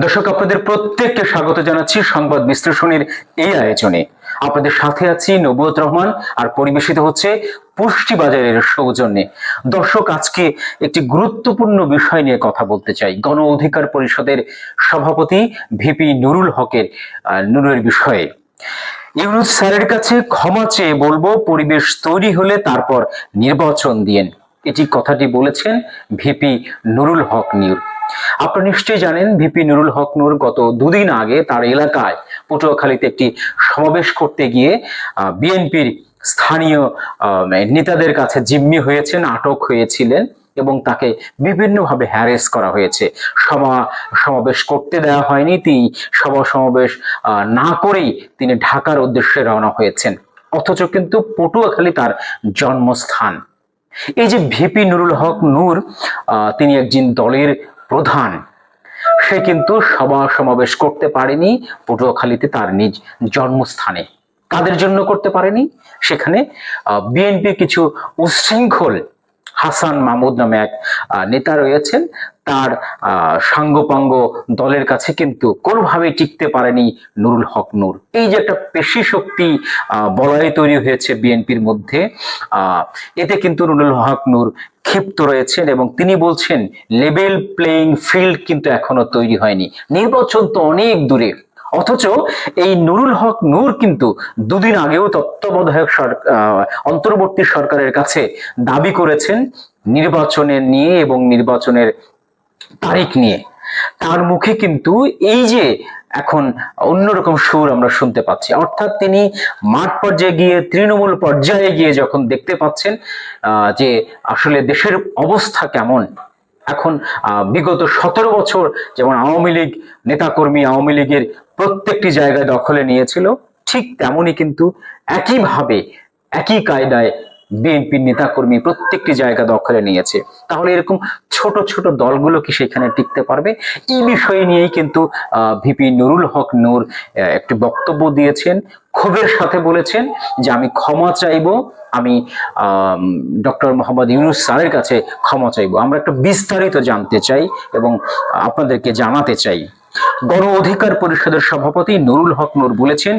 দর্শক, আপনাদের প্রত্যেককে স্বাগত জানাচ্ছি সংবাদ বিশ্লেষণের এই আয়োজনে। আপনাদের সাথে আছি নবুয়ত রহমান, আর পরিবেশিত হচ্ছে পুষ্টিবাজারের সৌজন্যে। দর্শক, আজকে একটি গুরুত্বপূর্ণ বিষয় নিয়ে কথা বলতে চাই। গণ অধিকার পরিষদের সভাপতি ভিপি নুরের বিষয়ে। ইউনূস স্যারের কাছে ক্ষমা চেয়ে বলবো, পরিবেশ তৈরি হলে তারপর নির্বাচন দিয়েন, এটি কথাটি বলেছেন ভিপি নুরুল হক নূর। আপনারা নিশ্চয়ই জানেন, ভিপি নুরুল হক নূর গত দুদিন আগে তার এলাকায় পটুয়াখালীতে একটি সমাবেশ করতে গিয়ে বিএনপির স্থানীয় নেতাদের কাছে জিম্মি হয়েছেন, আটক হয়েছিলেন এবং তাকে বিভিন্নভাবে হ্যারেস করা হয়েছে। সমাবেশ করতে দেওয়া হয়নি। তিনি সমাবেশ না করেই তিনি ঢাকার উদ্দেশ্যে রওনা হয়েছেন, অথচ কিন্তু পটুয়াখালী তার জন্মস্থান। এই যে ভিপি নুরুল হক নূর, তিনি একজন দলের প্রধান, সে কিন্তু সমাবেশ করতে পারেনি পটুয়াখালীতে, তার নিজ জন্মস্থানে। কাদের জন্য করতে পারেনি? সেখানে বিএনপি কিছু উচ্ছৃঙ্খল হাসান মাহমুদ নামে এক নেতা রয়েছেন, তার সাঙ্গপাঙ্গ দলের কাছে কিন্তু কোনোভাবেই টিকতে পারেনি নুরুল হক নূর। এই যে একটা পেশি শক্তি বলয় তৈরি হয়েছে বিএনপির মধ্যে, এতে কিন্তু নুরুল হক নূর ক্ষিপ্ত রয়েছেন এবং তিনি বলছেন লেভেল প্লেইং ফিল্ড কিন্তু এখনো তৈরি হয়নি, নির্বাচন তো অনেক দূরে। অথচ এই নুরুল হক নূর কিন্তু দুদিন আগেও তত্ত্বাবধায়ক অন্তর্বর্তী সরকারের কাছে দাবি করেছেন নির্বাচনের নিয়ে এবং নির্বাচনের তারিখ নিয়ে। তার মুখে কিন্তু এই যে এখন অন্যরকম সুর আমরা শুনতে পাচ্ছি, অর্থাৎ তিনি মাঠ পর্যায়ে গিয়ে, তৃণমূল পর্যায়ে গিয়ে যখন দেখতে পাচ্ছেন যে আসলে দেশের অবস্থা কেমন। এখন বিগত 17 বছর যেমন আওয়ামী লীগ নেতাকর্মী আওয়ামী লীগের প্রত্যেকটি জায়গায় দখলে নিয়েছিল, ঠিক তেমনই কিন্তু একইভাবে একই কায়দায় বিএনপির নেতাকর্মী প্রত্যেকটি জায়গা দখলে নিয়েছে। তাহলে এরকম ছোট ছোট দলগুলো কি সেখানে টিকতে পারবে? এই বিষয় নিয়েই কিন্তু ভিপি নুরুল হক নূর একটি বক্তব্য দিয়েছেন, ক্ষোভের সাথে বলেছেন যে আমি ক্ষমা চাইবো, আমি ডক্টর মোহাম্মদ ইউনূস স্যারের কাছে ক্ষমা চাইবো। আমরা একটু বিস্তারিত জানতে চাই এবং আপনাদেরকে জানাতে চাই। গণ অধিকার পরিষদের সভাপতি নুরুল হক নূর বলেছেন,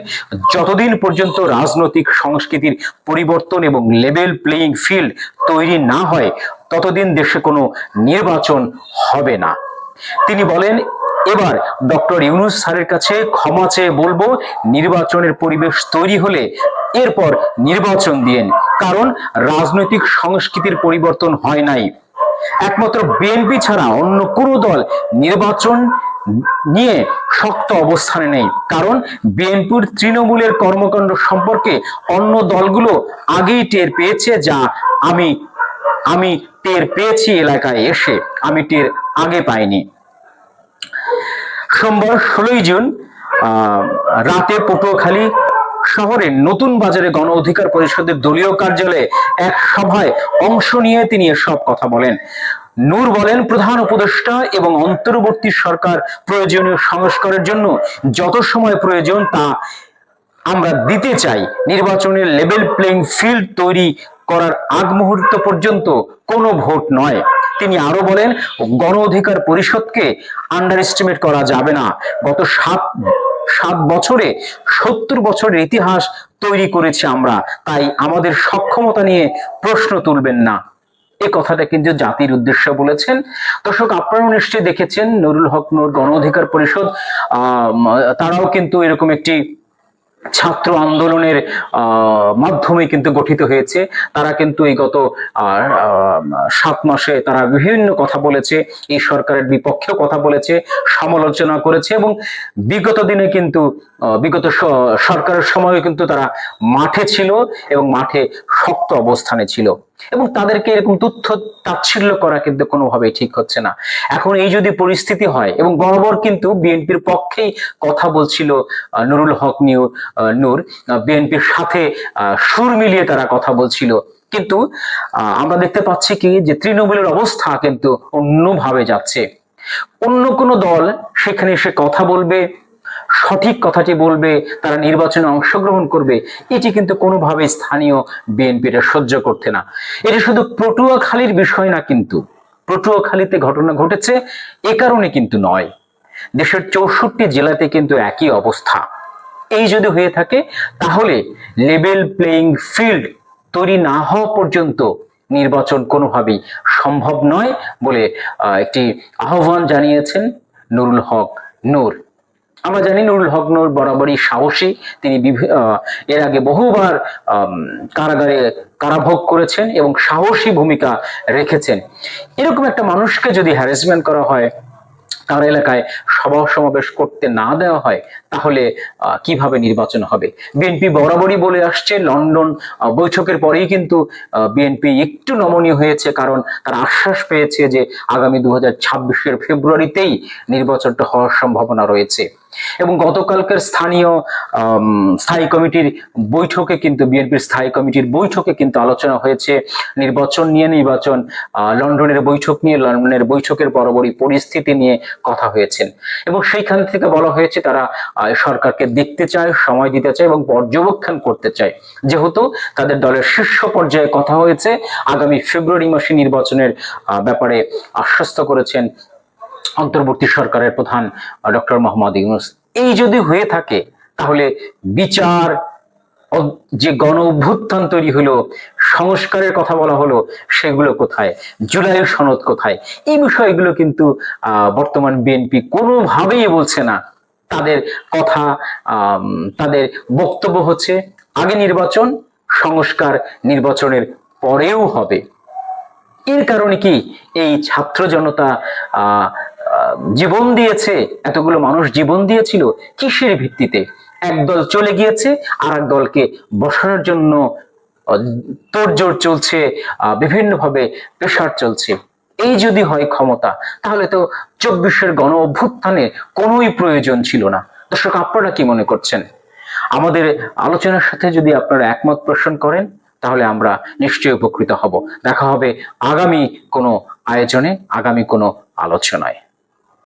যতদিন পর্যন্ত রাজনৈতিক সংস্কৃতির পরিবর্তন এবং লেভেল প্লেইং ফিল্ড তৈরি না হয়, ততদিন দেশে কোনো নির্বাচন হবে না। তিনি বলেন, এবার ডক্টর ইউনূস স্যারের কাছে ক্ষমা চেয়ে বলবো, নির্বাচনের পরিবেশ তৈরি হলে এরপর নির্বাচন দিয়েন, কারণ রাজনৈতিক সংস্কৃতির পরিবর্তন হয় নাই। একমাত্র বিএনপি ছাড়া অন্য কোনো দল নির্বাচন নিয়ে শক্ত অবস্থানে নেই, কারণ বিএনপির তৃণমূলের কর্মকাণ্ড সম্পর্কে অন্য দলগুলো আগেই টের পেয়েছে, যা আমি টের পেয়েছি এলাকায় এসে, আমি টের আগে পাইনি। সোমবার 16 জুন রাতে পটুয়াখালী শহরের নতুন বাজারে গণ অধিকার পরিষদের দলীয় কার্যালয়ে এক সভায় অংশ নিয়ে তিনি এসব কথা বলেন। নূর বলেন, প্রধান উপদেষ্টা এবং অন্তর্বর্তী সরকার প্রয়োজনীয় সংস্কারের জন্য যত সময় প্রয়োজন তা আমরা দিতে চাই। নির্বাচনের লেভেল প্লেইং ফিল্ড তৈরি করার আগ মুহূর্ত পর্যন্ত কোনো ভোট নয়। তিনি আরো বলেন, গণ অধিকার পরিষদকে আন্ডার এস্টিমেট করা যাবে না। গত সাত বছরে 70 বছরের ইতিহাস তৈরি করেছি আমরা, তাই আমাদের সক্ষমতা নিয়ে প্রশ্ন তুলবেন না। এই কথাটা কিন্তু জাতির উদ্দেশ্যে বলেছেন। দর্শক, আপনারাও নিশ্চয়ই দেখেছেন নুরুল হক নূর, গণ অধিকার পরিষদ তারাও কিন্তু এরকম একটি ছাত্র আন্দোলনের মাধ্যমে কিন্তু গঠিত হয়েছে। তারা কিন্তু এই গত 7 মাসে তারা বিভিন্ন কথা বলেছে, এই সরকারের বিপক্ষেও কথা বলেছে, সমালোচনা করেছে এবং বিগত দিনে কিন্তু বিগত সরকারের সময় কিন্তু তারা মাঠে ছিল এবং মাঠে শক্ত অবস্থানে ছিল, এবং তাদেরকে এরকম তুচ্ছ তাচ্ছিল্য করা কিন্তু কোনোভাবেই ঠিক হচ্ছে না। এখন এই যদি পরিস্থিতি হয়, এবং বরাবর কিন্তু বিএনপির পক্ষেই কথা বলছিল নুরুল হক নূর, বিএনপির সাথে সুর মিলিয়ে তারা কথা বলছিল, কিন্তু আমরা দেখতে পাচ্ছি কি যে তৃণমূলের অবস্থা কিন্তু অন্যভাবে যাচ্ছে। অন্য কোনো দল সেখানে এসে কথা বলবে, সঠিক কথাটি বলবে, তারা নির্বাচনে অংশগ্রহণ করবে, এটি কিন্তু কোনোভাবে স্থানীয় বিএনপিটা সহ্য করতে না। এটা শুধু পটুয়াখালীর বিষয় না, কিন্তু পটুয়াখালীতে ঘটনা ঘটেছে এ কারণে কিন্তু নয়। দেশের 64 জেলাতে কিন্তু একই অবস্থা। এই যদি হয়ে থাকে তাহলে লেভেল প্লেইং ফিল্ড তৈরি না হওয়া পর্যন্ত নির্বাচন কোনোভাবেই সম্ভব নয় বলে একটি আহ্বান জানিয়েছেন নুরুল হক নূর। আমরা জানি নুরুল হক নূর বরাবরই সাহসী। তিনি এর আগে বহুবার কারাগারে কারাভোগ করেছেন এবং সাহসী ভূমিকা রেখেছেন। এরকম একটা মানুষকে যদি হ্যারাসমেন্ট করা হয়, তার এলাকায় সভা সমাবেশ করতে না দেওয়া হয়, তাহলে কিভাবে নির্বাচন হবে? বিএনপি বরাবরই বলে আসছে, লন্ডন বৈঠকের পরেই কিন্তু বিএনপি একটু নমনীয় হয়েছে, কারণ তারা আশ্বাস পেয়েছে যে আগামী 2026-এর ফেব্রুয়ারিতেই নির্বাচনটা হওয়ার সম্ভাবনা রয়েছে। এবং গতকালকের স্থায়ী কমিটির বৈঠকে কিন্তু বিএনপির স্থায়ী কমিটির বৈঠকে কিন্তু আলোচনা হয়েছে নির্বাচন নিয়ে, লন্ডনের বৈঠক নিয়ে, লন্ডনের বৈঠকের বরাবরই পরিস্থিতি নিয়ে কথা হয়েছেন। এবং সেইখান থেকে বলা হয়েছে তারা সরকারকে দেখতে চায়, সময় দিতে চায় এবং পর্যবেক্ষণ করতে চায়। যেহেতু তাদের দলের শীর্ষ পর্যায়ে কথা হয়েছে, আগামী ফেব্রুয়ারি মাসে নির্বাচনের ব্যাপারে আশ্বস্ত করেছেন অন্তর্বর্তী সরকারের প্রধান ডক্টর মোহাম্মদ ইউনূস। এই যদি হয়ে থাকে তাহলে বিচার, যে গণ অভ্যুত্থান তৈরি হলো, সংস্কারের কথা বলা হলো, সেগুলো কোথায়? জুলাইয়ের সনদ কোথায়? এই বিষয়গুলো কিন্তু বর্তমান বিএনপি কোনোভাবেই বলছে না। তাদের কথা, তাদের বক্তব্য হচ্ছে আগে নির্বাচন, সংস্কার নির্বাচনের পরেও হবে। এর কারণে কি এই ছাত্র জনতা জীবন দিয়েছে, এতগুলো মানুষ জীবন দিয়েছিল কিসের ভিত্তিতে? একদল চলে গিয়েছে, আর এক দলকে বসানোর জন্য তোড়জোড় চলছে, বিভিন্নভাবে প্রেসার চলছে। এই যদি হয় ক্ষমতা, তাহলে তো 24-এর গণ অভ্যুত্থানে কোনোই প্রয়োজন ছিল না। দর্শক, আপনারা কি মনে করছেন? আমাদের আলোচনার সাথে যদি আপনারা একমত পোষণ করেন, তাহলে আমরা নিশ্চয়ই উপকৃত হব। দেখা হবে আগামী কোনো আয়োজনে, আগামী কোনো আলোচনায়।